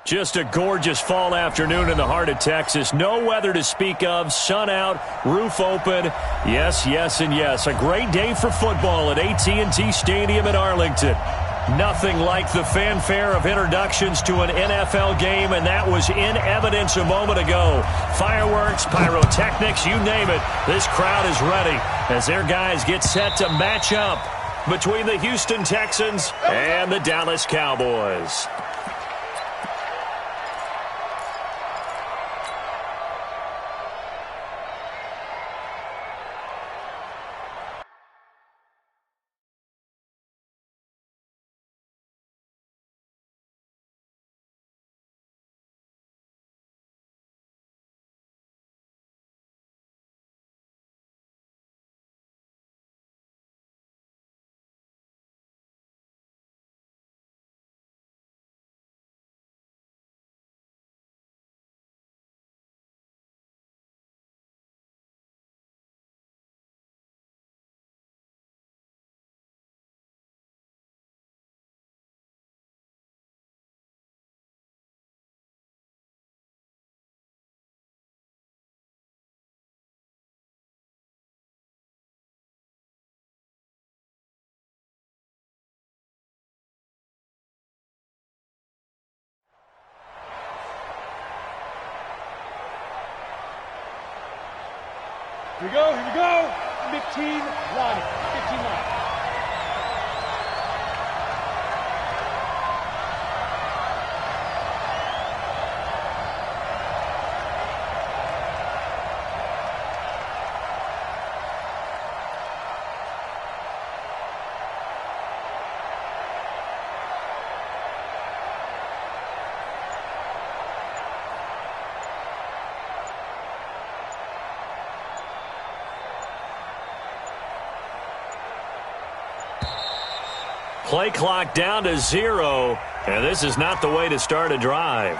Just a gorgeous fall afternoon in the heart of Texas. No weather to speak of. Sun out, roof open. Yes, yes, and yes. A great day for football at AT&T Stadium in Arlington. Nothing like the fanfare of introductions to an NFL game, and that was in evidence a moment ago. Fireworks, pyrotechnics, you name it. This crowd is ready as their guys get set to match up between the Houston Texans and the Dallas Cowboys. Here we go. 15 line. 15 line. Play clock down to 0, and this is not the way to start a drive.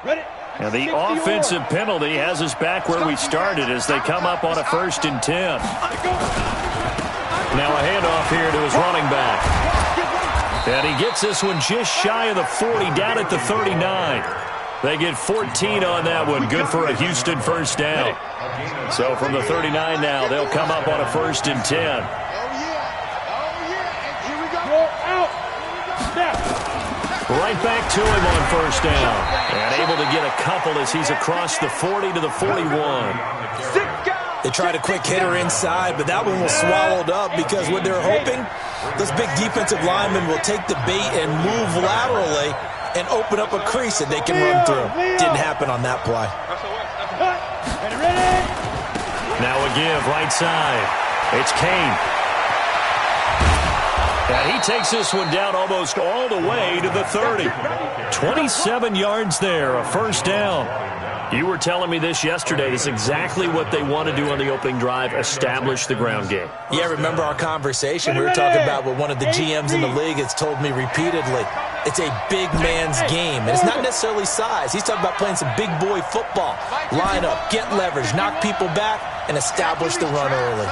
And the offensive penalty has us back where we started as they come up on a 1st and 10. Now a handoff here to his running back. And he gets this one just shy of the 40, down at the 39. They get 14 on that one. Good for a Houston 1st down. So from the 39 now, they'll come up on a 1st and 10. Right back to him on 1st down. And able to get a couple as he's across the 40 to the 41. They tried a quick hitter inside, but that one was swallowed up because what they're hoping, this big defensive lineman will take the bait and move laterally and open up a crease that they can run through. Didn't happen on that play. Now a give right side. It's Kane. And he takes this one down almost all the way to the 30. 27 yards there, a 1st down. You were telling me this yesterday. This is exactly what they want to do on the opening drive, establish the ground game. Yeah, remember our conversation? We were talking about what one of the GMs in the league has told me repeatedly. It's a big man's game, and it's not necessarily size. He's talking about playing some big boy football. Line up, get leverage, knock people back, and establish the run early.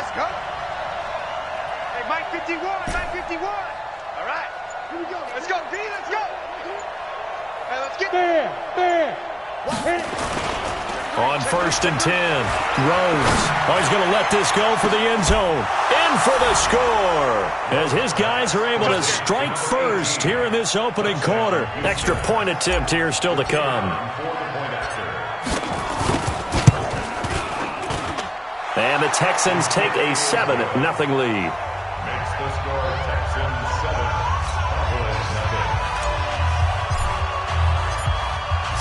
Hey, Mike 51, Mike 51. All right, here we go. Let's go, D, let's go. Hey, let's get there. On 1st and 10, Rose. Oh, he's going to let this go for the end zone. In for the score. As his guys are able to strike first here in this opening quarter. Extra point attempt here still to come. And the Texans take a 7-0 lead. Makes the score Texans 7.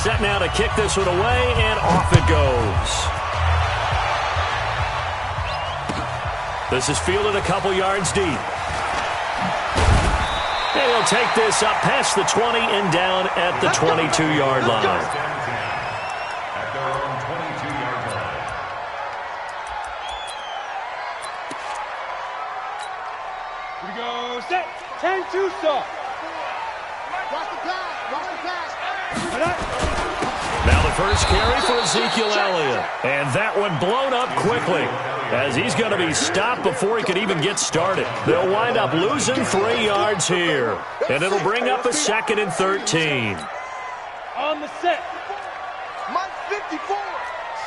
Set now to kick this one away, and off it goes. This is fielded a couple yards deep. And he'll take this up past the 20 and down at the 22-yard line. At their own 22-yard line. Here we go, set, 10-2 stop. Watch the pass, watch the pass. Now the first carry for Ezekiel Elliott. And that one blown up quickly as he's going to be stopped before he could even get started. They'll wind up losing 3 yards here. And it'll bring up a 2nd and 13. On the set. Mike 54.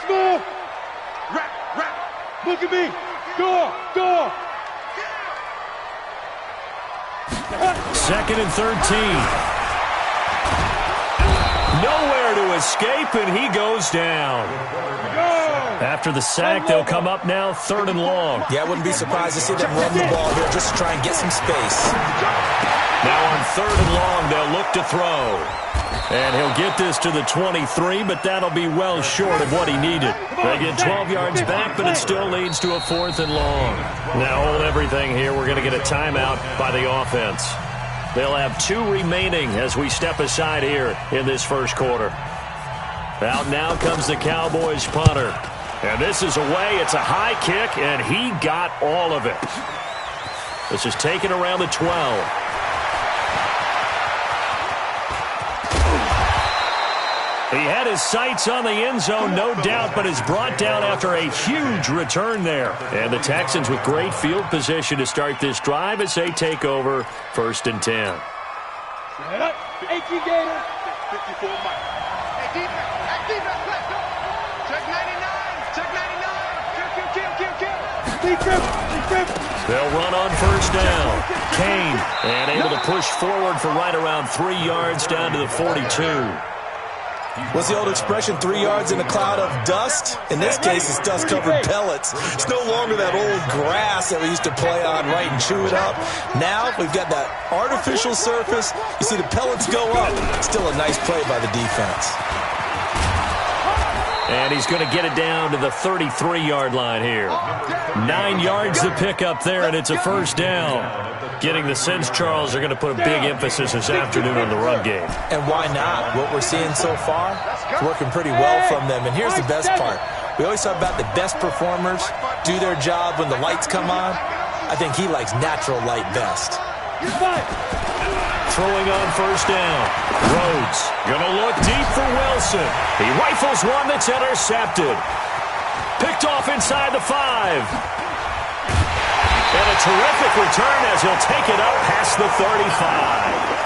Smooth. Rap. Look at me. Go. 2nd and 13. Nowhere to escape, and he goes down. After the sack, they'll come up now 3rd and long. Yeah, I wouldn't be surprised to see them run the ball here just to try and get some space. Now on 3rd and long, they'll look to throw. And he'll get this to the 23, but that'll be well short of what he needed. They get 12 yards back, but it still leads to a 4th and long. Now hold everything here. We're going to get a timeout by the offense. They'll have 2 remaining as we step aside here in this first quarter. Out now comes the Cowboys punter. And this is away. It's a high kick, and he got all of it. This is taken around the 12. He had his sights on the end zone, no doubt, but is brought down after a huge return there. And the Texans with great field position to start this drive as they take over 1st and 10. 18 Gator. 54 Mike. Hey, defense, let's go. Check 99. Kill. They'll run on 1st down. Kane, and able to push forward for right around 3 yards down to the 42. What's the old expression, 3 yards in a cloud of dust? In this case, it's dust-covered pellets. It's no longer that old grass that we used to play on, right, and chew it up. Now we've got that artificial surface. You see the pellets go up. Still a nice play by the defense. And he's going to get it down to the 33-yard line here. 9 yards to pick up there, and it's a 1st down. Getting the sense, Charles, are going to put a big emphasis this afternoon on the run game. And why not? What we're seeing so far is working pretty well from them. And here's the best part. We always talk about the best performers do their job when the lights come on. I think he likes natural light best. throwing on first down. Rhodes going to look deep for Wilson. He rifles one that's intercepted. Picked off inside the 5. And a terrific return as he'll take it up past the 35.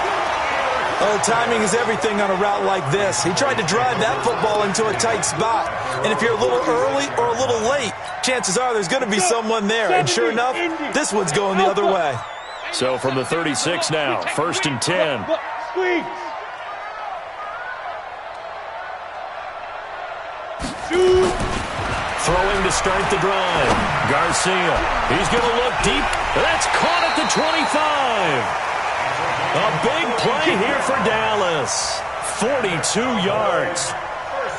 Oh, timing is everything on a route like this. He tried to drive that football into a tight spot. And if you're a little early or a little late, chances are there's going to be someone there. And sure enough, this one's going the other way. So from the 36 now, 1st and 10. Squeeze. Throwing to start the drive. Garcia. He's going to look deep. That's caught at the 25. A big play here for Dallas. 42 yards.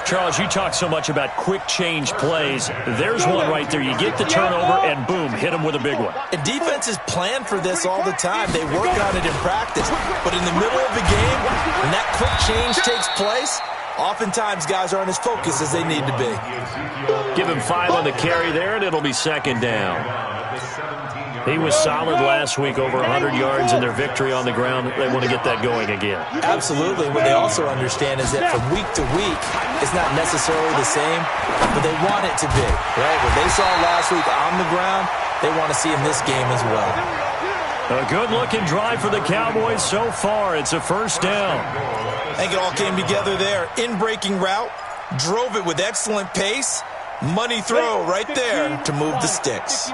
Charles, you talk so much about quick change plays. There's one right there. You get the turnover, and boom, hit him with a big one. And defenses plan for this all the time. They work on it in practice. But in the middle of the game, when that quick change takes place, oftentimes guys aren't as focused as they need to be. Give him 5 on the carry there, and it'll be 2nd down. He was solid last week, over 100 yards in their victory on the ground. They want to get that going again. Absolutely. What they also understand is that from week to week, it's not necessarily the same, but they want it to be, right? What they saw last week on the ground, they want to see in this game as well. A good-looking drive for the Cowboys so far. It's a 1st down. I think it all came together there. In-breaking route, drove it with excellent pace, money throw right there to move the sticks.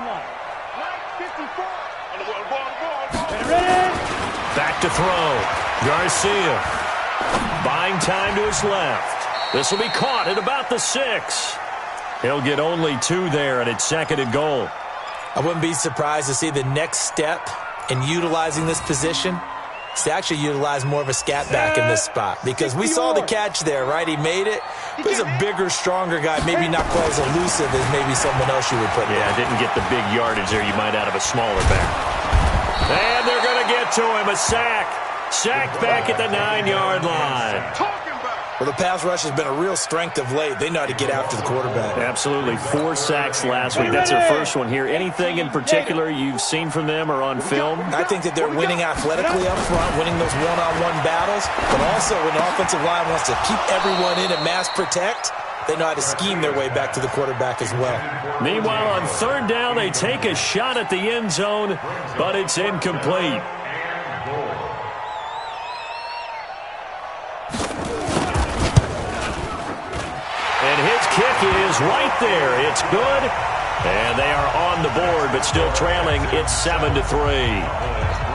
Back to throw. Garcia buying time to his left. This will be caught at about the 6. He'll get only 2 there, and it's 2nd and goal. I wouldn't be surprised to see the next step in utilizing this position is to actually utilize more of a scat back in this spot, because we saw the catch there, right? He made it, but he's a bigger, stronger guy, maybe not quite as elusive as maybe someone else you would put there. Yeah, didn't get the big yardage there you might out of a smaller back. And they're going to get to him. A sack. Sacked back at the 9-yard line. Well, the pass rush has been a real strength of late. They know how to get after the quarterback. Absolutely. 4 sacks last week. That's their first one here. Anything in particular you've seen from them or on film? I think that they're winning athletically up front, winning those one-on-one battles, but also when the offensive line wants to keep everyone in and mass protect, they know how to scheme their way back to the quarterback as well. Meanwhile, on 3rd down, they take a shot at the end zone, but it's incomplete. And his kick is right there. It's good. And they are on the board, but still trailing. It's 7-3.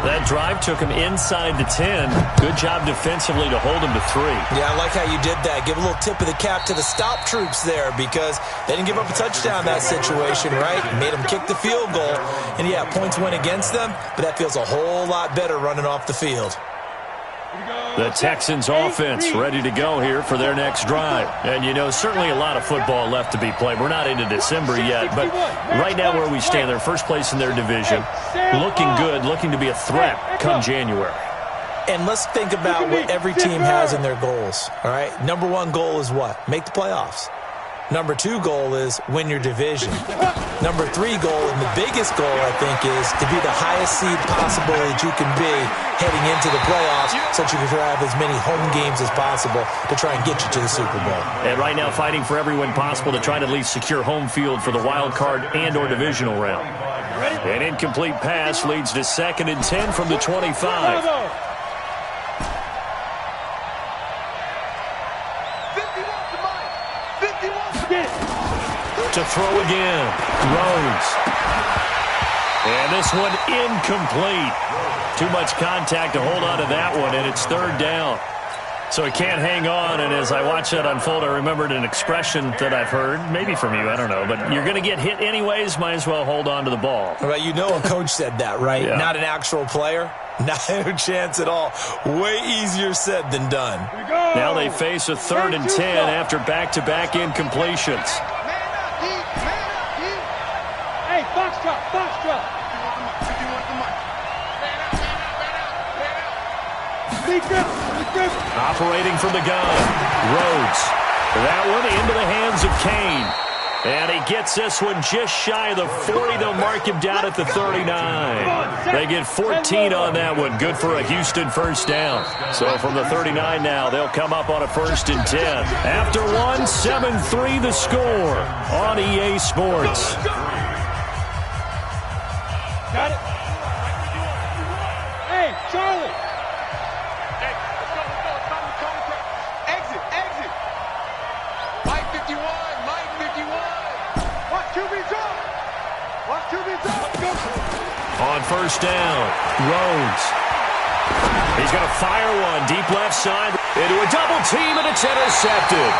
That drive took him inside the 10. Good job defensively to hold him to 3. Yeah, I like how you did that. Give a little tip of the cap to the stop troops there, because they didn't give up a touchdown in that situation, right? Made them kick the field goal. And, yeah, points went against them, but that feels a whole lot better running off the field. The Texans offense ready to go here for their next drive. And, you know, certainly a lot of football left to be played. We're not into December yet, but right now where we stand, they're first place in their division. Looking good, looking to be a threat come January. And let's think about what every team has in their goals, all right? Number 1 goal is what? Make the playoffs. Number 2 goal is win your division. Number 3 goal, and the biggest goal, I think, is to be the highest seed possible that you can be heading into the playoffs, so that you can have as many home games as possible to try and get you to the Super Bowl. And right now fighting for every win possible to try to at least secure home field for the wild card and or divisional round. An incomplete pass leads to 2nd and 10 from the 25. To throw again. Rhodes. And this one incomplete. Too much contact to hold on to that one, and it's 3rd down. So he can't hang on, and as I watch that unfold, I remembered an expression that I've heard, maybe from you, I don't know, but you're going to get hit anyways, might as well hold on to the ball. Well, you know a coach said that, right? Yeah. Not an actual player. Not a chance at all. Way easier said than done. Now they face a 3rd and 10 after back-to-back incompletions. Hey, box drop. Operating from the gun. Rhodes. That one into the hands of Kane. And he gets this one just shy of the 40. They'll mark him down at the 39. They get 14 on that one. Good for a Houston first down. So from the 39 now, they'll come up on a 1st and 10. After one, 7-3 the score on EA Sports. Got it. Hey, Charlie. Hey, let's go. It's time to exit. Mike 51. Watch QB's up. Let's go. On 1st down, Rhodes. He's going to fire one deep left side into a double team, and it's intercepted.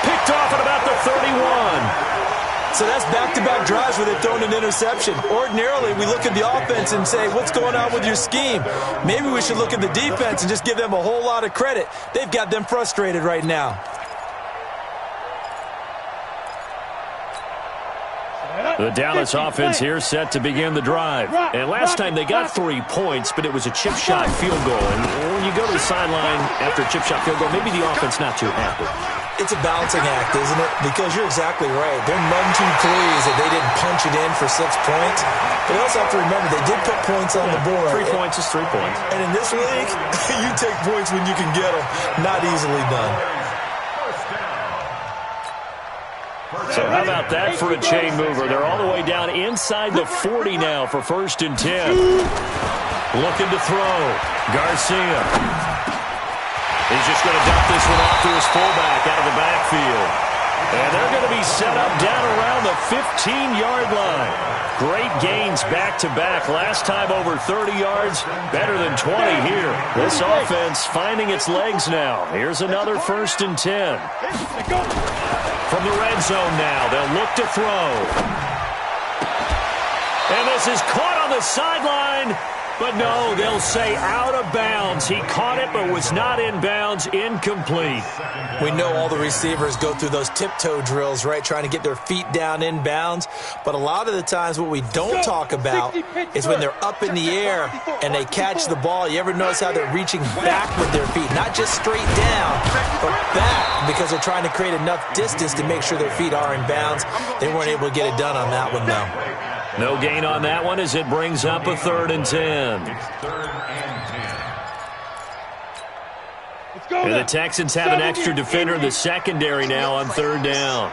Picked off at about the 31. So that's back-to-back drives where they've thrown an interception. Ordinarily, we look at the offense and say, what's going on with your scheme? Maybe we should look at the defense and just give them a whole lot of credit. They've got them frustrated right now. The Dallas offense here set to begin the drive. And last time they got 3 points, but it was a chip shot field goal. And when you go to the sideline after a chip shot field goal, maybe the offense not too happy. It's a balancing act, isn't it? Because you're exactly right. They're none too pleased that they didn't punch it in for 6 points. But you also have to remember they did put points on the board. 3 points is 3 points. And in this league, you take points when you can get them. Not easily done. So how about that for a chain mover? They're all the way down inside the 40 now for 1st and 10. Looking to throw. Garcia. He's just going to dump this one off to his fullback out of the backfield. And they're going to be set up down around the 15-yard line. Great gains back-to-back. Last time over 30 yards, better than 20 here. This offense finding its legs now. Here's another 1st and 10. From the red zone now, they'll look to throw. And this is caught on the sideline. But no, they'll say out of bounds. He caught it but was not in bounds. Incomplete. We know all the receivers go through those tiptoe drills, right, trying to get their feet down in bounds. But a lot of the times what we don't talk about is when they're up in the air and they catch the ball. You ever notice how they're reaching back with their feet? Not just straight down, but back, because they're trying to create enough distance to make sure their feet are in bounds. They weren't able to get it done on that one, though. No gain on that one as it brings up a 3rd and 10. And the Texans have an extra defender in the secondary now on 3rd down.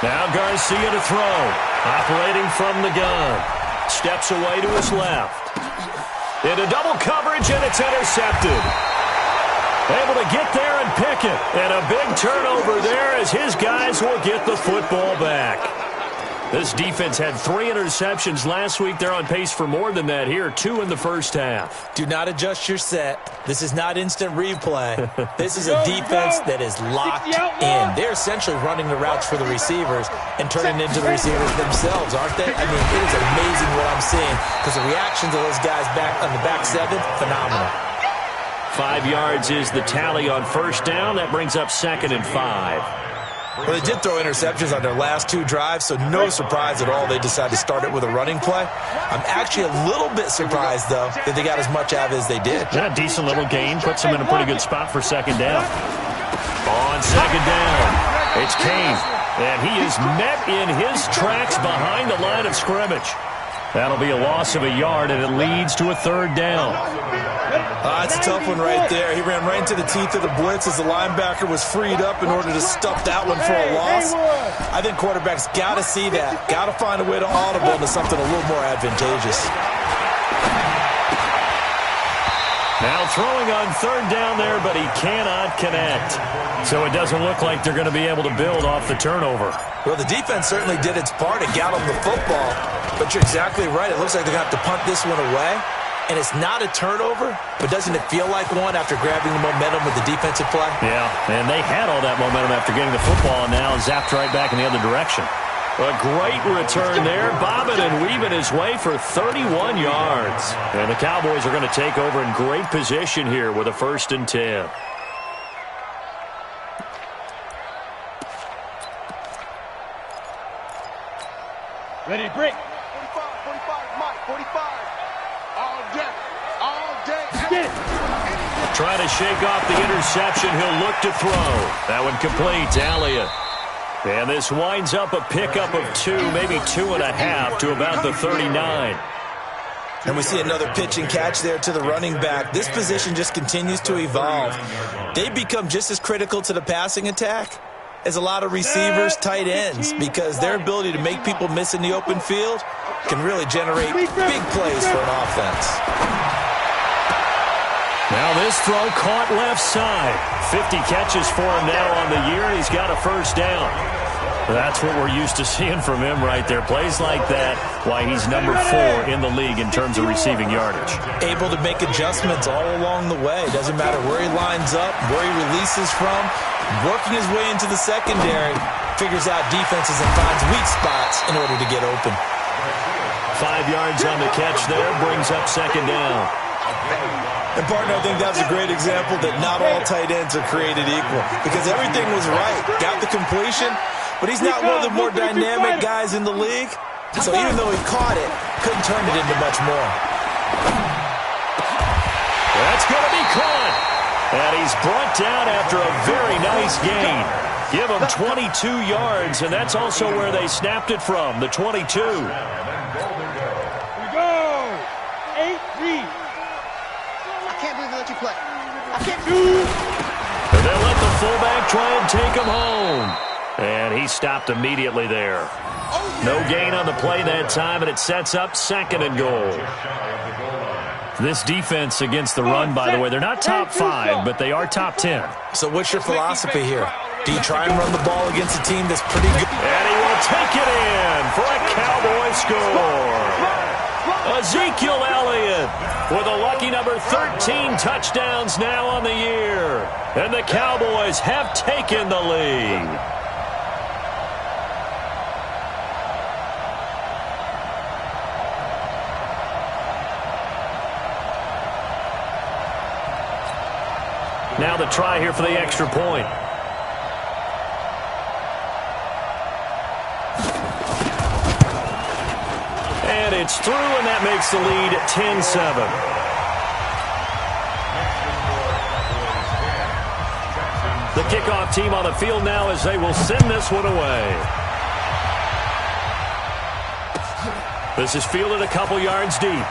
Now Garcia to throw. Operating from the gun. Steps away to his left. Into double coverage, and it's intercepted. Able to get there and pick it. And a big turnover there as his guys will get the football back. This defense had 3 interceptions last week. They're on pace for more than that here. 2 in the first half. Do not adjust your set. This is not instant replay. This is a defense that is locked in. They're essentially running the routes for the receivers and turning into the receivers themselves, aren't they? I mean, it is amazing what I'm seeing because the reactions of those guys back on the back 7, phenomenal. 5 yards is the tally on 1st down. That brings up 2nd and 5. Well, they did throw interceptions on their last 2 drives, so no surprise at all they decided to start it with a running play. I'm actually a little bit surprised, though, that they got as much out of it as they did. Yeah, decent little gain. Puts them in a pretty good spot for 2nd down. On 2nd down, it's Kane. And he is met in his tracks behind the line of scrimmage. That'll be a loss of a yard, and it leads to a 3rd down. That's a tough one right there. He ran right into the teeth of the blitz as the linebacker was freed up in order to stuff that one for a loss. I think quarterbacks got to see that. Got to find a way to audible into something a little more advantageous. Now throwing on 3rd down there, but he cannot connect. So it doesn't look like they're going to be able to build off the turnover. Well, the defense certainly did its part. It got them the football. But you're exactly right. It looks like they're going to have to punt this one away. And it's not a turnover, but doesn't it feel like one after grabbing the momentum with the defensive play? Yeah, and they had all that momentum after getting the football and now zapped right back in the other direction. A great return there, bobbing and weaving his way for 31 yards. And the Cowboys are going to take over in great position here with a 1st and 10. Ready to break. 45, Mike, 45. All day. Get it. trying to shake off the interception. He'll look to throw. That one complete to Elliott. And this winds up a pickup of 2, maybe 2.5 to about the 39. And we see another pitch and catch there to the running back. This position just continues to evolve. They become just as critical to the passing attack as a lot of receivers, tight ends, because their ability to make people miss in the open field can really generate big plays for an offense. Now this throw caught left side. 50 catches for him now on the year. He's got a first down. That's what we're used to seeing from him right there. Plays like that, why he's number 4 in the league in terms of receiving yardage. Able to make adjustments all along the way. Doesn't matter where he lines up, where he releases from. Working his way into the secondary, figures out defenses and finds weak spots in order to get open. 5 yards on the catch there, brings up second down. And, partner, I think that's a great example that not all tight ends are created equal, because everything was right. Got the completion, but he's not one of the more dynamic guys in the league. So even though he caught it, couldn't turn it into much more. That's going to be caught. And he's brought down after a very nice gain. Give him 22 yards, and that's also where they snapped it from, the 22. Here we go. 8-3. I can't believe they let you play. I can't do it. And they'll let the fullback try and take him home. And he stopped immediately there. No gain on the play that time, and it sets up second and goal. This defense against the run, by the way, they're not top 5, but they are top 10. So what's your philosophy here? Do you try and run the ball against a team that's pretty good? And he will take it in for a Cowboy score. Ezekiel Elliott with a lucky number 13 touchdowns now on the year. And the Cowboys have taken the lead. Now the try here for the extra point. And it's through, and that makes the lead 10-7. The kickoff team on the field now as they will send this one away. This is fielded a couple yards deep.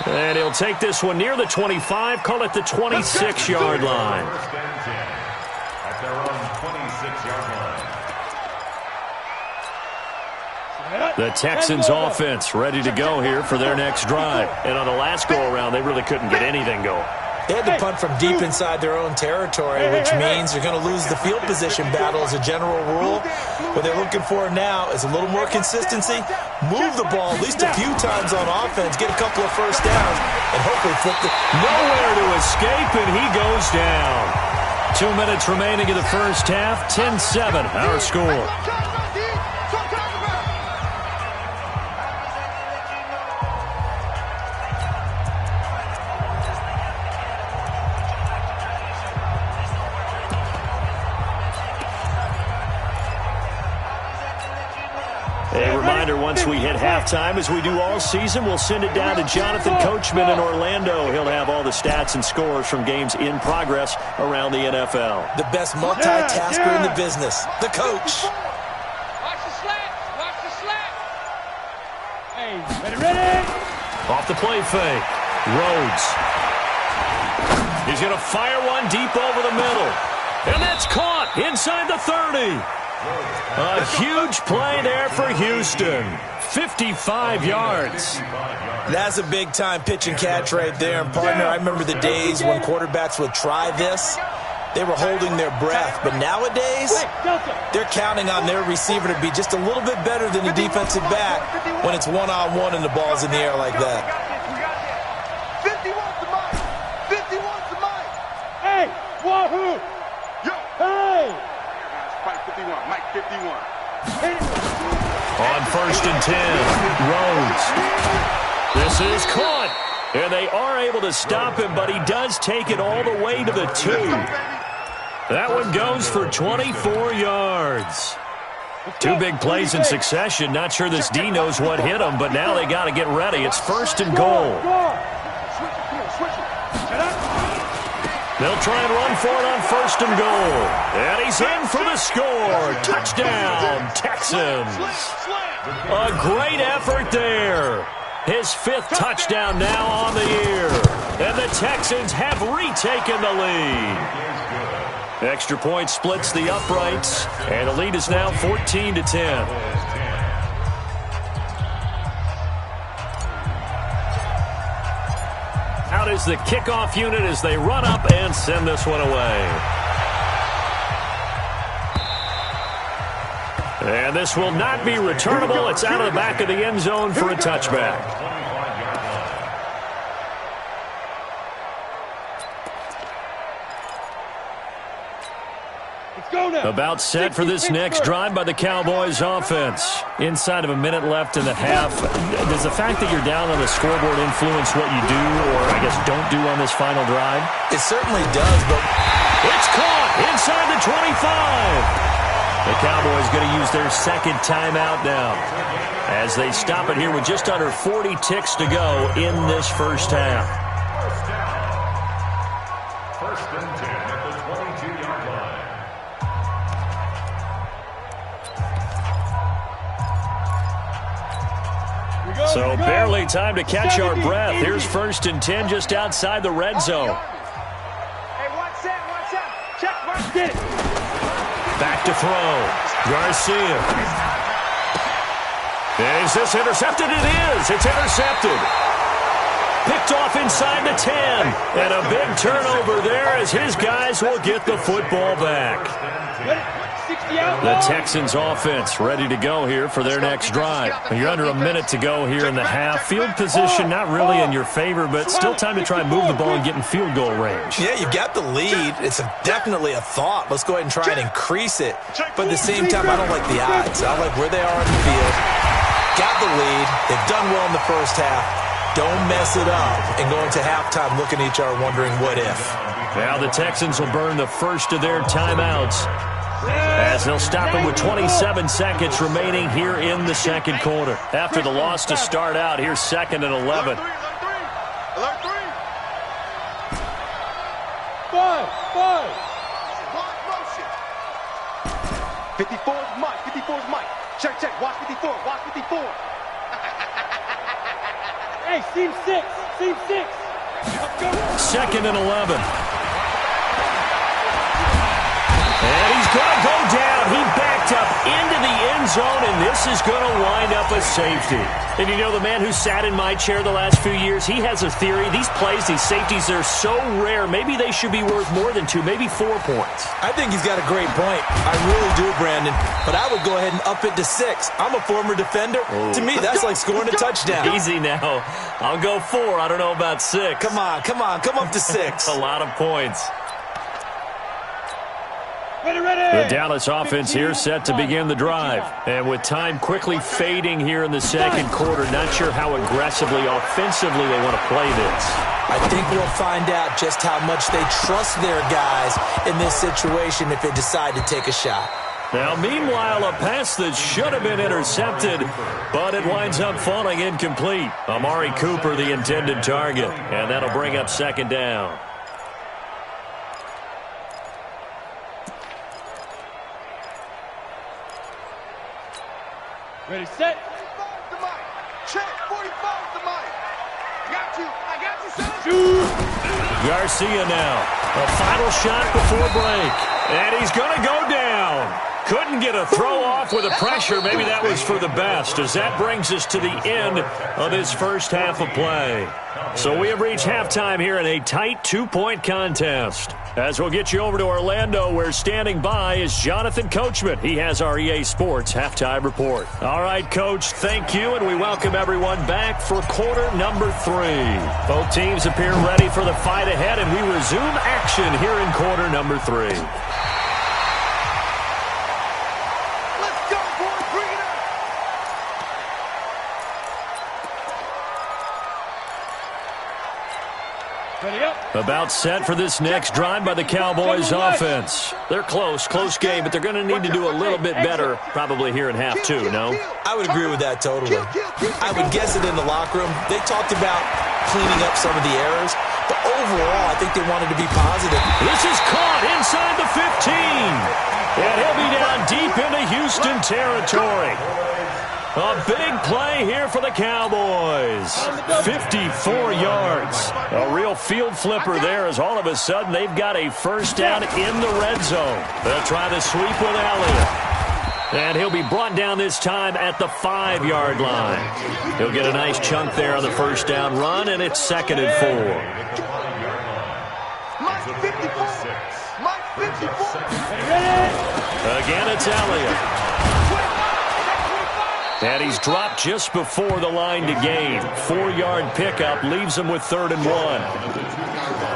And he'll take this one near the 25, call it the 26-yard line. At their own 26-yard line. The Texans offense ready to go here for their next drive. And on the last go-around, they really couldn't get anything going. They had to punt from deep inside their own territory, which means you're going to lose the field position battle as a general rule. What they're looking for now is a little more consistency, move the ball at least a few times on offense, get a couple of first downs, and hopefully flip the... Nowhere to escape, and he goes down. 2 minutes remaining in the first half, 10-7, our score. A reminder, once we hit halftime, as we do all season, we'll send it down to Jonathan Coachman in Orlando. He'll have all the stats and scores from games in progress around the NFL. The best multitasker in the business, the coach. Watch the slap. Watch the slap. Hey, ready? Off the play fake. Rhodes. He's going to fire one deep over the middle. And that's caught inside the 30. A huge play there for Houston. 55 yards. That's a big-time pitch and catch right there. And, partner, I remember the days when quarterbacks would try this. They were holding their breath. But nowadays, they're counting on their receiver to be just a little bit better than the defensive back when it's one-on-one and the ball's in the air like that. 51's the mic. 51's the mic. Hey, wahoo! Yo. Hey! Mike 51. Mike 51. On 1st and 10, Rhodes. This is caught. And they are able to stop him, but he does take it all the way to the 2. That one goes for 24 yards. 2 big plays in succession. Not sure this D knows what hit him, but now they got to get ready. It's 1st and goal. They'll try and run for it on 1st and goal. And he's in for the score. Touchdown, Texans. A great effort there. His 5th touchdown now on the year. And the Texans have retaken the lead. Extra point splits the uprights. And the lead is now 14-10. Out is the kickoff unit as they run up and send this one away. And this will not be returnable. It's out of the back of the end zone for a touchback. About set for this next drive by the Cowboys offense. Inside of a minute left in the half. Does the fact that you're down on the scoreboard influence what you do, or I guess don't do on this final drive? It certainly does, but it's caught inside the 25. The Cowboys going to use their 2nd timeout now as they stop it here with just under 40 ticks to go in this first half. First and 10 at the 22-yard line. So barely time to catch our breath. Here's 1st and 10 just outside the red zone. Hey, watch that. Check, watch it. Back to throw. Garcia. Is this intercepted? It is. It's intercepted. Picked off inside the 10. And a big turnover there as his guys will get the football back. The Texans offense ready to go here for their next drive. You're under a minute to go here in the half. Field position not really in your favor, but still time to try and move the ball and get in field goal range. yeah, you've got the lead. It's definitely a thought. Let's go ahead and try and increase it. But at the same time, I don't like the odds. I like where they are on the field. Got the lead. They've done well in the first half. Don't mess it up and go into halftime looking at each other wondering what if. Now the Texans will burn the first of their timeouts as they'll stop him with 27 seconds remaining here in the second quarter. After the loss to start out, here's 2nd and 11. Alert 3. 5. 54 is Mike. 54 is Mike. Check. Watch 54. Watch 54. Hey, seam 6. Let's go. 2nd and 11. And he's going to go down. He backed up into the end zone, and this is going to wind up a safety. And you know, the man who sat in my chair the last few years, he has a theory. These plays, these safeties, they're so rare. Maybe they should be worth more than 2, maybe 4 points. I think he's got a great point. I really do, Brandon. But I would go ahead and up it to 6. I'm a former defender. To me, that's like scoring a touchdown. Easy now. I'll go 4. I don't know about 6. Come on. Come up to 6. A lot of points. Ready. The Dallas offense here set to begin the drive. And with time quickly fading here in the second quarter, not sure how aggressively, offensively they want to play this. I think we'll find out just how much they trust their guys in this situation if they decide to take a shot. Now, meanwhile, a pass that should have been intercepted, but it winds up falling incomplete. Amari Cooper, the intended target, and that'll bring up 2nd down. Ready, set. 45 to Mike. Check. 45 to Mike. I got you, son. Garcia now. A final shot before break. And he's going to go down. Couldn't get a throw off with the pressure. Maybe that was for the best, as that brings us to the end of this first half of play. So we have reached halftime here in a tight 2-point contest. As we'll get you over to Orlando, where standing by is Jonathan Coachman. He has our EA Sports halftime report. All right, Coach, thank you, and we welcome everyone back for quarter number 3. Both teams appear ready for the fight ahead, and we resume action here in quarter number 3. About set for this next drive by the Cowboys offense. They're close game, but they're going to need to do a little bit better probably here in half 2, no? I would agree with that totally. I would guess it in the locker room. They talked about cleaning up some of the errors, but overall, I think they wanted to be positive. This is caught inside the 15. And he'll be down deep into Houston territory. A big play here for the Cowboys. 54 yards. A real field flipper there as all of a sudden they've got a first down in the red zone. They'll try the sweep with Elliott. And he'll be brought down this time at the 5-yard line. He'll get a nice chunk there on the first down run, and it's 2nd and 4. Mike 54. Mike 54. Again, it's Elliott. And he's dropped just before the line to gain. 4-yard pickup leaves him with 3rd and 1.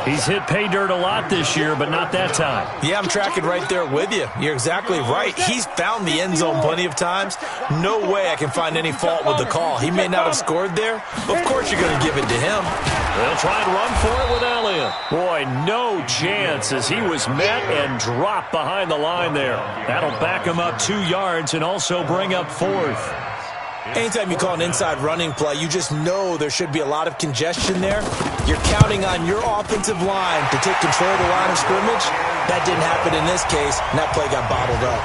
He's hit pay dirt a lot this year, but not that time. Yeah, I'm tracking right there with you. You're exactly right. He's found the end zone plenty of times. No way I can find any fault with the call. He may not have scored there, but of course you're going to give it to him. They'll try and run for it with Elliott. Boy, no chance as he was met and dropped behind the line there. That'll back him up 2 yards and also bring up 4th. Anytime you call an inside running play, you just know there should be a lot of congestion there. You're counting on your offensive line to take control of the line of scrimmage. That didn't happen in this case, and that play got bottled up.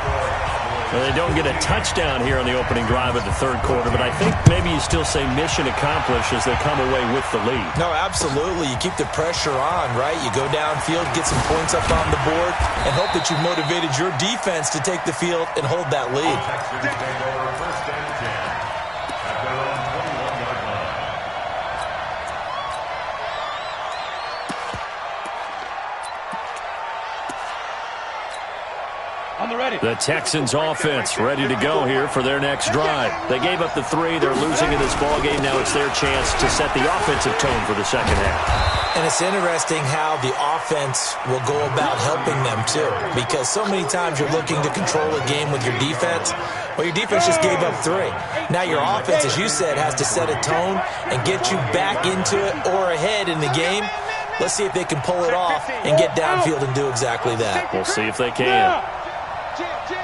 Well, they don't get a touchdown here on the opening drive of the 3rd quarter, but I think maybe you still say mission accomplished as they come away with the lead. No, absolutely. You keep the pressure on, right? You go downfield, get some points up on the board, and hope that you've motivated your defense to take the field and hold that lead. The Texans offense ready to go here for their next drive. They gave up the 3. They're losing in this ballgame. Now it's their chance to set the offensive tone for the second half. And it's interesting how the offense will go about helping them, too. Because so many times you're looking to control a game with your defense. Well, your defense just gave up 3. Now your offense, as you said, has to set a tone and get you back into it or ahead in the game. Let's see if they can pull it off and get downfield and do exactly that. We'll see if they can. Jim.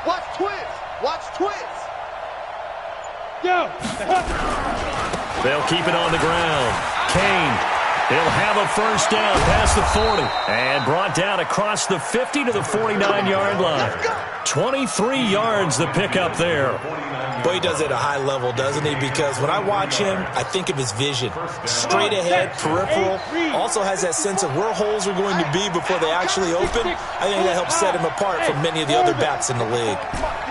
Watch twist. Watch twist. Go. They'll keep it on the ground. Kane, he'll have a first down past the 40. And brought down across the 50 to the 49-yard line. 23 yards the pickup there. Boy, he does it at a high level, doesn't he? Because when I watch him, I think of his vision. Straight ahead, peripheral. Also has that sense of where holes are going to be before they actually open. I think that helps set him apart from many of the other backs in the league.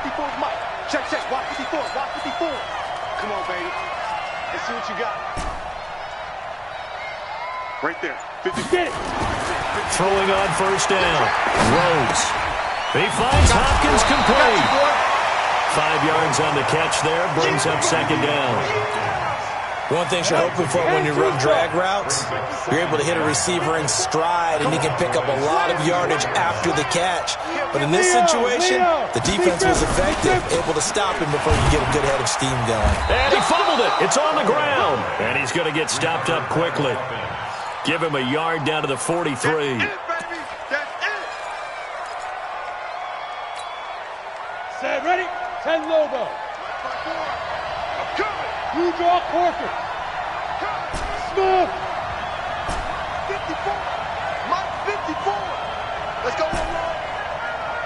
54's Mike. Check. Watch 54. Watch 54. Come on, baby. Let's see what you got. Right there. 50. Get it. Throwing on first down. Rhodes. He finds Hopkins complete. 5 yards on the catch there, brings up second down. One thing you're hoping for when you run drag routes, you're able to hit a receiver in stride, and he can pick up a lot of yardage after the catch. But in this situation, the defense was effective, able to stop him before you get a good head of steam going. And he fumbled it. It's on the ground. And he's going to get stopped up quickly. Give him a yard down to the 43. Set, ready? 10 Lobo. You draw Corker. Smooth. 54. Mike 54. Let's go.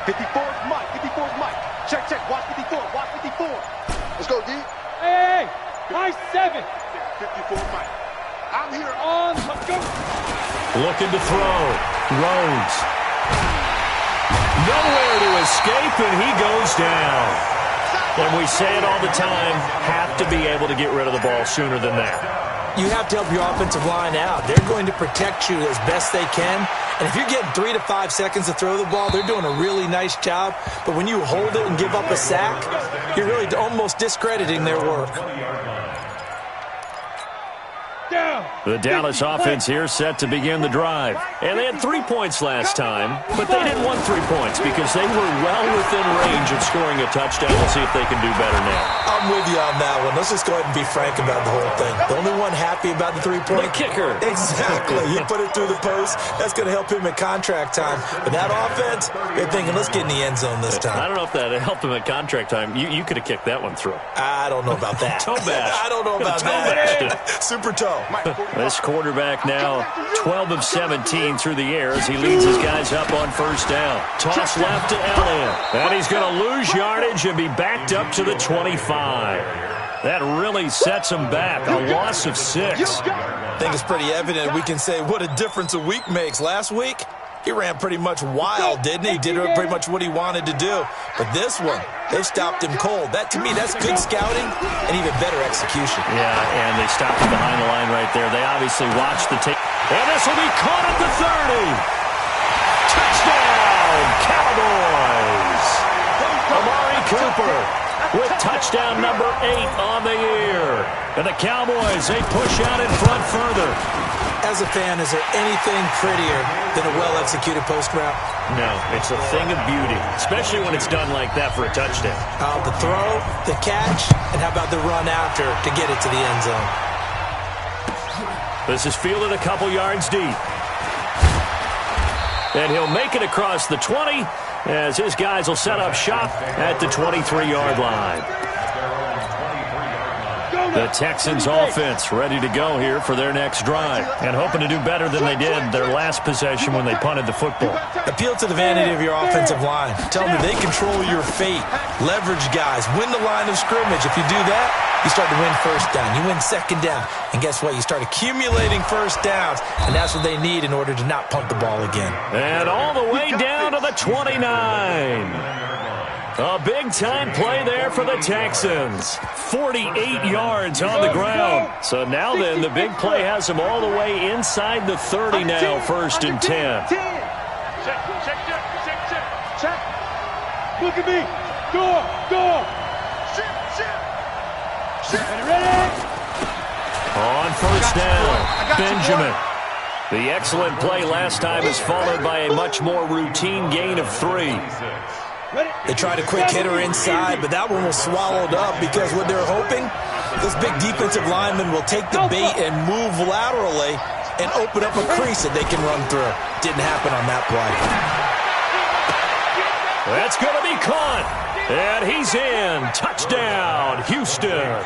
54's Mike. 54's Mike. Check. Watch 54. Watch 54. Let's go, D. Hey. High 7. 54 Mike. I'm here. Let's go. Looking to throw. Rhodes. Nowhere to escape, and he goes down. And we say it all the time, have to be able to get rid of the ball sooner than that. You have to help your offensive line out. They're going to protect you as best they can. And if you're getting 3 to 5 seconds to throw the ball, they're doing a really nice job. But when you hold it and give up a sack, you're really almost discrediting their work. The Dallas offense here set to begin the drive. And they had 3 points last time, but they didn't want 3 points because they were well within range of scoring a touchdown. We'll see if they can do better now. I'm with you on that one. Let's just go ahead and be frank about the whole thing. The only one happy about the 3-point? The kicker. Exactly. You put it through the post. That's going to help him at contract time. But that offense, they're thinking, let's get in the end zone this time. I don't know if that helped him at contract time. You could have kicked that one through. I don't know about that. Toe bash. I don't know about that. Super toe. This quarterback now 12 of 17 through the air as he leads his guys up on first down. Toss left to Elliott. And he's going to lose yardage and be backed up to the 25. That really sets him back. A loss of 6. I think it's pretty evident we can say what a difference a week makes. Last week, he ran pretty much wild, didn't he? Did pretty much what he wanted to do. But this one, they stopped him cold. That, to me, that's good scouting and even better execution. Yeah, and they stopped him behind the line right there. They obviously watched the tape. And this will be caught at the 30. Touchdown, Cowboys. Amari Cooper with touchdown number 8 on the year. And the Cowboys, they push out in front further. As a fan, is there anything prettier than a well-executed post route? No, it's a thing of beauty, especially when it's done like that for a touchdown. The throw, the catch, and how about the run after to get it to the end zone? This is fielded a couple yards deep. And he'll make it across the 20 as his guys will set up shop at the 23-yard line. The Texans offense ready to go here for their next drive and hoping to do better than they did their last possession when they punted the football. Appeal to the vanity of your offensive line. Tell them they control your fate. Leverage guys. Win the line of scrimmage. If you do that, you start to win first down. You win second down. And guess what? You start accumulating first downs, and that's what they need in order to not punt the ball again. And all the way down to the 29. A big-time play there for the Texans. 48 yards on the ground. So now then, the big play has them all the way inside the 30 now, 1st and 10. Check. Look at me. Go. Ready? On first down, Benjamin. The excellent play last time is followed by a much more routine gain of 3. They tried a quick hitter inside, but that one was swallowed up because what they're hoping, this big defensive lineman will take the bait and move laterally and open up a crease that they can run through. Didn't happen on that play. That's going to be caught. And he's in. Touchdown, Houston.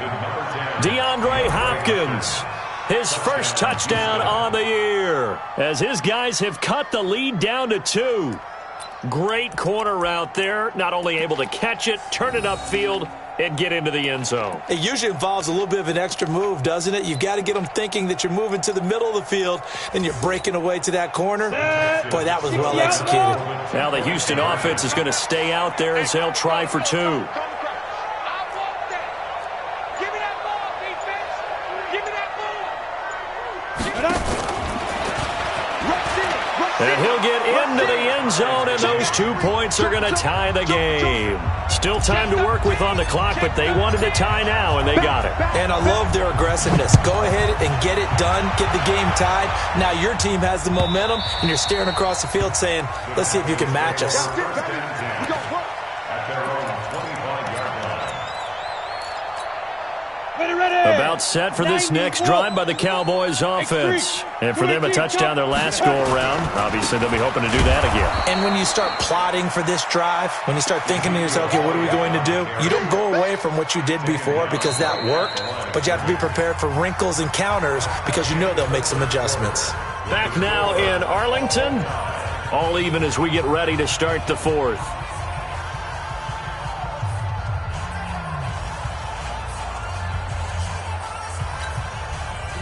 DeAndre Hopkins, his first touchdown on the year, as his guys have cut the lead down to 2. Great corner route there. Not only able to catch it, turn it upfield, and get into the end zone. It usually involves a little bit of an extra move, doesn't it? You've got to get them thinking that you're moving to the middle of the field and you're breaking away to that corner. Boy, that was well executed. Now the Houston offense is going to stay out there as they'll try for 2. And he'll get into the end zone, and those 2 points are going to tie the game. Still time to work with on the clock, but they wanted to tie now, and they got it. And I love their aggressiveness. Go ahead and get it done, get the game tied. Now your team has the momentum, and you're staring across the field saying, let's see if you can match us. About set for this next drive by the Cowboys offense. And for them, a touchdown their last go-around. Obviously, they'll be hoping to do that again. And when you start plotting for this drive, when you start thinking to yourself, okay, what are we going to do? You don't go away from what you did before because that worked, but you have to be prepared for wrinkles and counters because you know they'll make some adjustments. Back now in Arlington, all even as we get ready to start the 4th.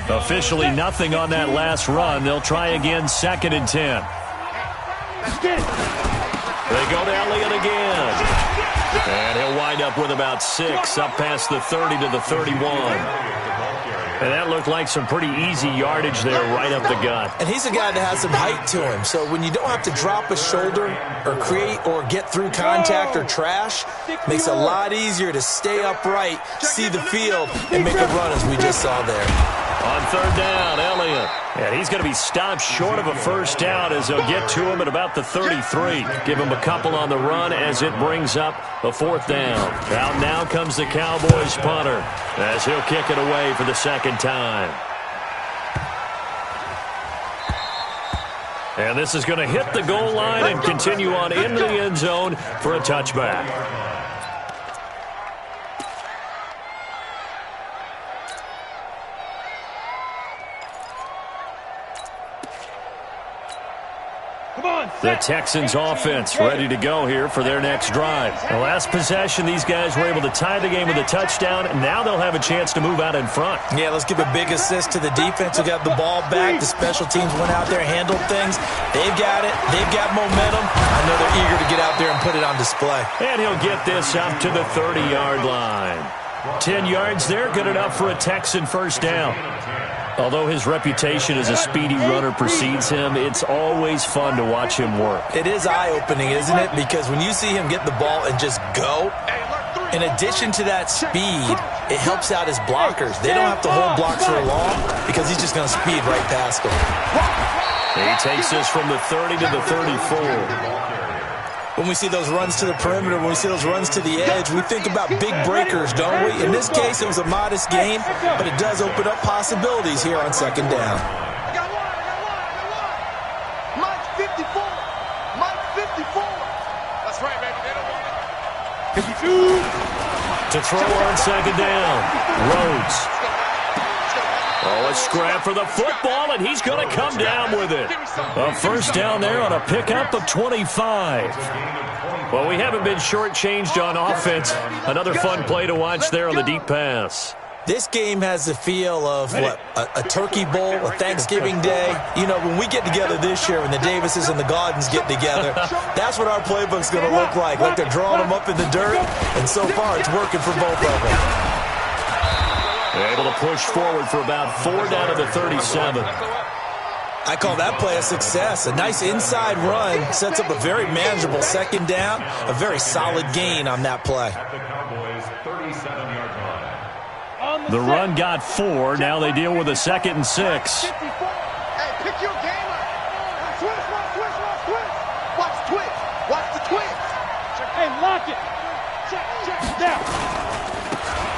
Officially nothing on that last run. They'll try again, 2nd and 10. They go to Elliott again. And he'll wind up with about 6 up past the 30 to the 31. And that looked like some pretty easy yardage there right up the gut. And he's a guy that has some height to him. So when you don't have to drop a shoulder or create or get through contact or trash, makes it a lot easier to stay upright, see the field, and make a run as we just saw there. On 3rd down, Elliott. And he's going to be stopped short of a first down as they'll get to him at about the 33. Give him a couple on the run as it brings up a 4th down. Out now comes the Cowboys punter as he'll kick it away for the 2nd time. And this is going to hit the goal line and continue on into the end zone for a touchback. The Texans offense ready to go here for their next drive. The last possession, these guys were able to tie the game with a touchdown, and now they'll have a chance to move out in front. Yeah, let's give a big assist to the defense who got the ball back. The special teams went out there, handled things. They've got it. They've got momentum. I know they're eager to get out there and put it on display. And he'll get this up to the 30-yard line. 10 yards there, good enough for a Texan first down. Although his reputation as a speedy runner precedes him, it's always fun to watch him work. It is eye-opening, isn't it? Because when you see him get the ball and just go, in addition to that speed, it helps out his blockers. They don't have to hold blocks for long because he's just going to speed right past them. He takes this from the 30 to the 34. When we see those runs to the perimeter, when we see those runs to the edge, we think about big breakers, don't we? In this case, it was a modest gain, but it does open up possibilities here on second down. I got one. Mike 54. Mike 54. That's right, baby. They don't want it. 52. To throw on second down. Rhodes. Oh, a scrap for the football, and he's going to come down with it. A first down there on a pickup of 25. Well, we haven't been shortchanged on offense. Another fun play to watch there on the deep pass. This game has the feel of, what, a turkey bowl, a Thanksgiving day. You know, when we get together this year, when the Davises and the Gaudens get together, that's what our playbook's going to look like they're drawing them up in the dirt, and so far it's working for both of them. They're able to push forward for about 4 down to the 37. I call that play a success. A nice inside run sets up a very manageable second down, a very solid gain on that play. The run got 4. Now they deal with a 2nd and 6. Hey, pick your game up. Watch twitch. Watch the twitch. Hey, lock it. Check. Now.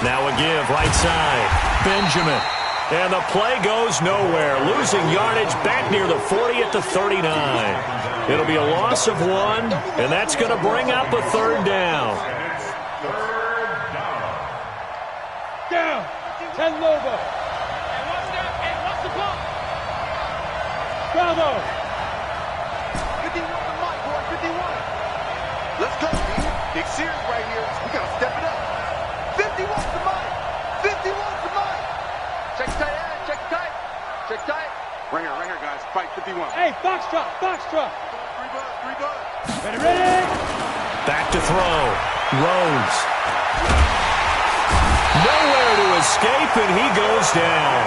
Now a give, right side. Benjamin. And the play goes nowhere. Losing yardage back near the 40 at the 39. It'll be a loss of 1, and that's going to bring up a 3rd down. Down. 10 over. Hey, what's the ball? Bravo. 51 to Mike, boy. 51. Let's go, dude. Big series right here. We got to step it up. 51 to Mike. 51 to Mike. Check tight end. Check tight. Right here, guys. Fight 51. Hey, box truck. Three bucks. Ready? Back to throw. Rhodes. Nowhere to escape, and he goes down.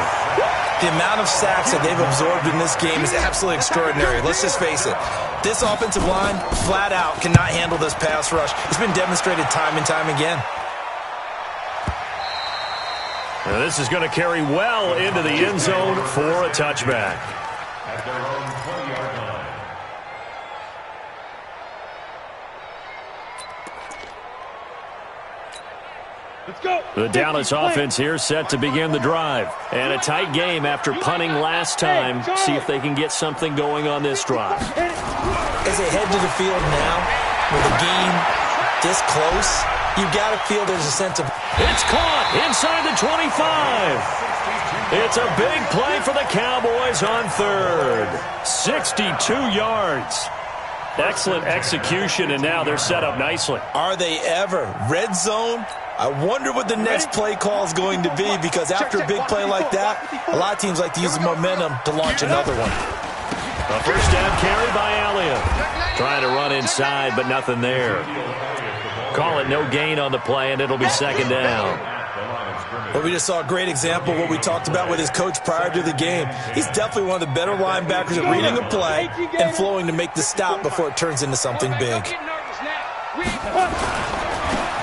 The amount of sacks that they've absorbed in this game is absolutely extraordinary. Let's just face it. This offensive line, flat out, cannot handle this pass rush. It's been demonstrated time and time again. Now this is going to carry well into the end zone for a touchback. At their own 20-yard line. Let's go. The Dallas offense here set to begin the drive. And a tight game after punting last time. See if they can get something going on this drive. As they head to the field now, with the game this close, you've got to feel there's a sense of... It's caught inside the 25. It's a big play for the Cowboys on 3rd. 62 yards. Excellent execution, and now they're set up nicely. Are they ever? Red zone? I wonder what the next play call is going to be, because after a big play like that, a lot of teams like to use the momentum to launch another one. A first down carry by Elliott. Trying to run inside, but nothing there. Call it no gain on the play, and it'll be 2nd down. Well, we just saw a great example of what we talked about with his coach prior to the game. He's definitely one of the better linebackers at reading a play and flowing to make the stop before it turns into something big.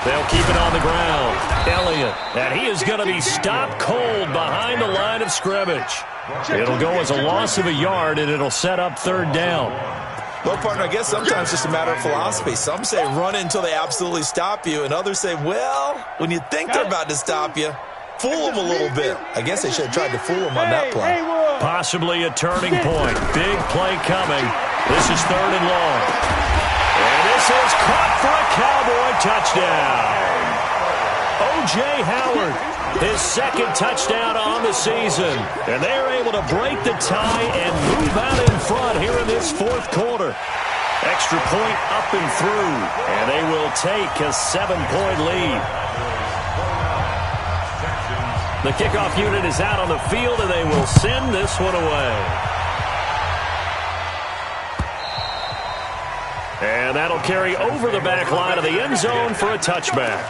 They'll keep it on the ground. Elliott, and he is going to be stopped cold behind the line of scrimmage. It'll go as a loss of a yard, and it'll set up 3rd down. Well, partner, I guess sometimes it's just a matter of philosophy. Some say run until they absolutely stop you, and others say, well, when you think they're about to stop you, fool them a little bit. I guess they should have tried to fool them on that play. Possibly a turning point. Big play coming. This is 3rd and long. And this is caught for a Cowboy touchdown. O.J. Howard His second touchdown on the season. And they're able to break the tie and move out in front here in this fourth quarter. Extra point up and through. And they will take a 7-point lead. The kickoff unit is out on the field, and they will send this one away. And that'll carry over the back line of the end zone for a touchback.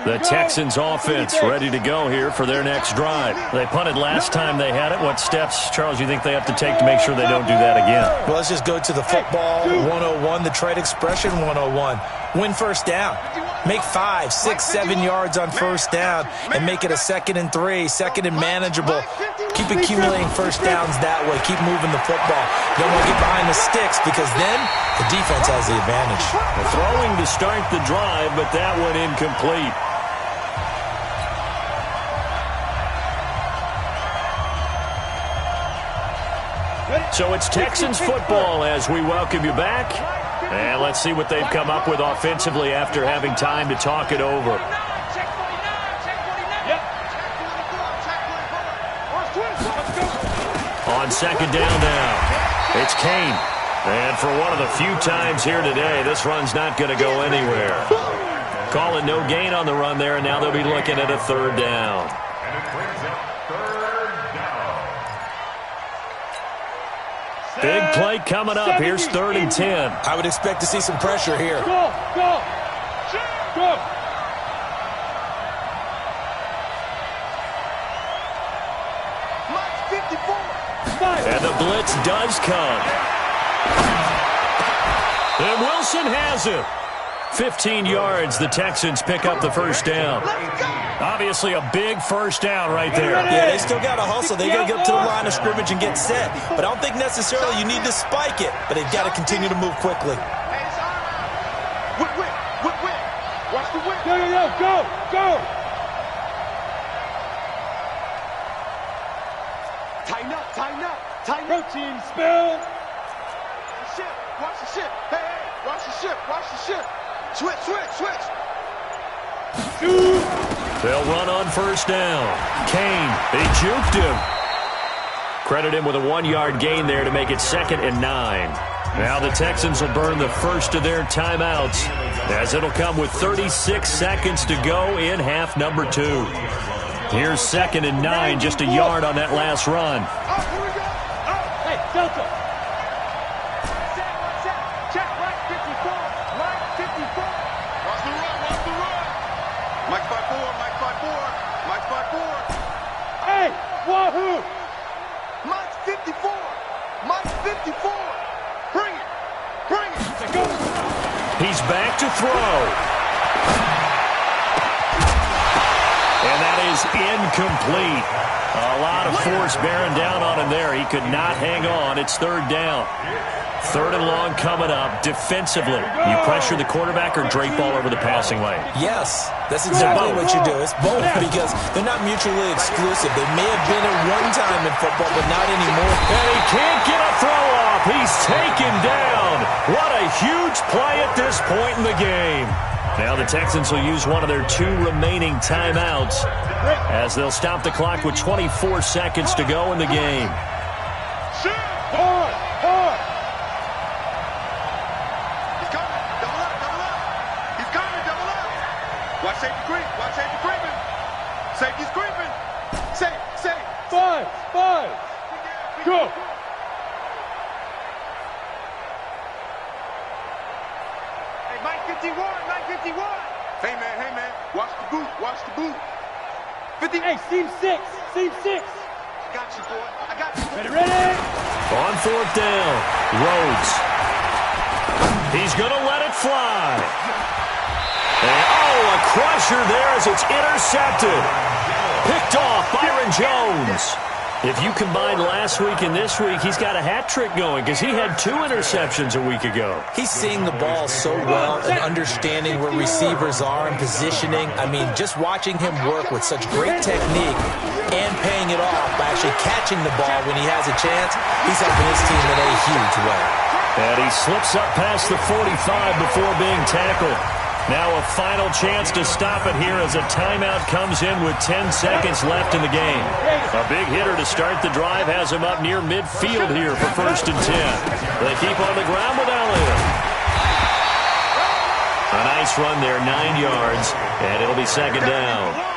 The Texans offense ready to go here for their next drive. They punted last time they had it. What steps, Charles, you think they have to take to make sure they don't do that again? Well, let's just go to the football 101, the trade expression 101. Win first down. Make 5, 6, 7 yards on first down and make it a 2nd and 3, 2nd and manageable. Keep accumulating first downs that way. Keep moving the football. You don't want to get behind the sticks because then the defense has the advantage. The throwing to start the drive, but that one incomplete. So it's Texans football as we welcome you back. And let's see what they've come up with offensively after having time to talk it over. On second down now, it's Kane. And for one of the few times here today, this run's not going to go anywhere. Calling no gain on the run there, and now they'll be looking at a 3rd down. And it brings up 3rd down. Big play coming up. Here's 3rd and 10. I would expect to see some pressure here. Go, go, go. And the blitz does come. And Wilson has it. 15 yards, the Texans pick up the first down. Obviously a big first down right there. Yeah, they still got to hustle. They got to get up to the line of scrimmage and get set. But I don't think necessarily you need to spike it. But they've got to continue to move quickly. Watch the whip. Go, go. Tighten up. Protein spill. Watch the ship. Hey, watch the ship. Switch. They'll run on first down. Kane, they juked him. Credit him with a 1-yard gain there to make it 2nd and 9. Now the Texans will burn the first of their timeouts as it'll come with 36 seconds to go in half number 2. Here's 2nd and 9, just a yard on that last run. Hey, Delta. Check, right 54. Watch the run. Mike 5-4. Hey, wahoo. Mike 54. Bring it. Go. He's back to throw. And that is incomplete. A lot of force bearing down on him there. He could not hang on. It's 3rd down. 3rd and long coming up. Defensively, you pressure the quarterback or drape ball over the passing lane? Yes, that's exactly what you do. It's both because they're not mutually exclusive. They may have been at one time in football, but not anymore. And he can't get a throw off. He's taken down. What a huge play at this point in the game. Now the Texans will use one of their 2 remaining timeouts as they'll stop the clock with 24 seconds to go in the game. Hard. He's coming. Double up. He's coming. Double up. Watch safety creeping. Safety's creeping. Safe. 5. Go. Hey, Mike 51. Hey, man. Watch the boot. 50. Hey, seam 6. I got you, boy. Ready? On 4th down, Rhodes. He's going to let it fly. And, a crusher there as it's intercepted. Picked off Byron Jones. If you combine last week and this week, he's got a hat trick going because he had 2 interceptions a week ago. He's seeing the ball so well and understanding where receivers are and positioning. I mean, just watching him work with such great technique and paying it off by actually catching the ball when he has a chance, he's helping his team in a huge way. And he slips up past the 45 before being tackled. Now a final chance to stop it here as a timeout comes in with 10 seconds left in the game. A big hitter to start the drive has him up near midfield here for 1st and 10. They keep on the ground with Elliott. A nice run there, 9 yards, and it'll be 2nd down.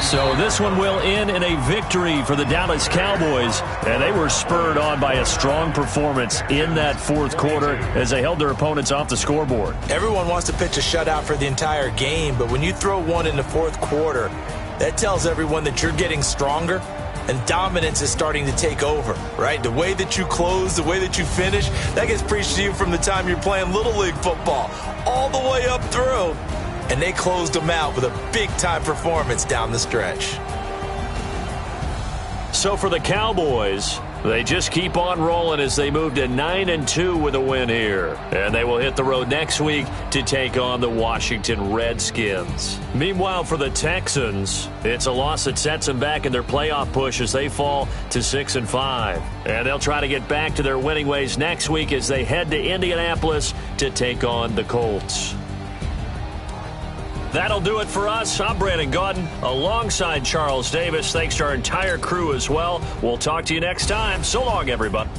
So this one will end in a victory for the Dallas Cowboys, and they were spurred on by a strong performance in that 4th quarter as they held their opponents off the scoreboard. Everyone wants to pitch a shutout for the entire game, but when you throw one in the 4th quarter, that tells everyone that you're getting stronger and dominance is starting to take over, right? The way that you close, the way that you finish, that gets preached to you from the time you're playing Little League football all the way up through. And they closed them out with a big-time performance down the stretch. So for the Cowboys, they just keep on rolling as they move to 9-2 with a win here. And they will hit the road next week to take on the Washington Redskins. Meanwhile, for the Texans, it's a loss that sets them back in their playoff push as they fall to 6-5. And they'll try to get back to their winning ways next week as they head to Indianapolis to take on the Colts. That'll do it for us. I'm Brandon Gaudin alongside Charles Davis. Thanks to our entire crew as well. We'll talk to you next time. So long, everybody.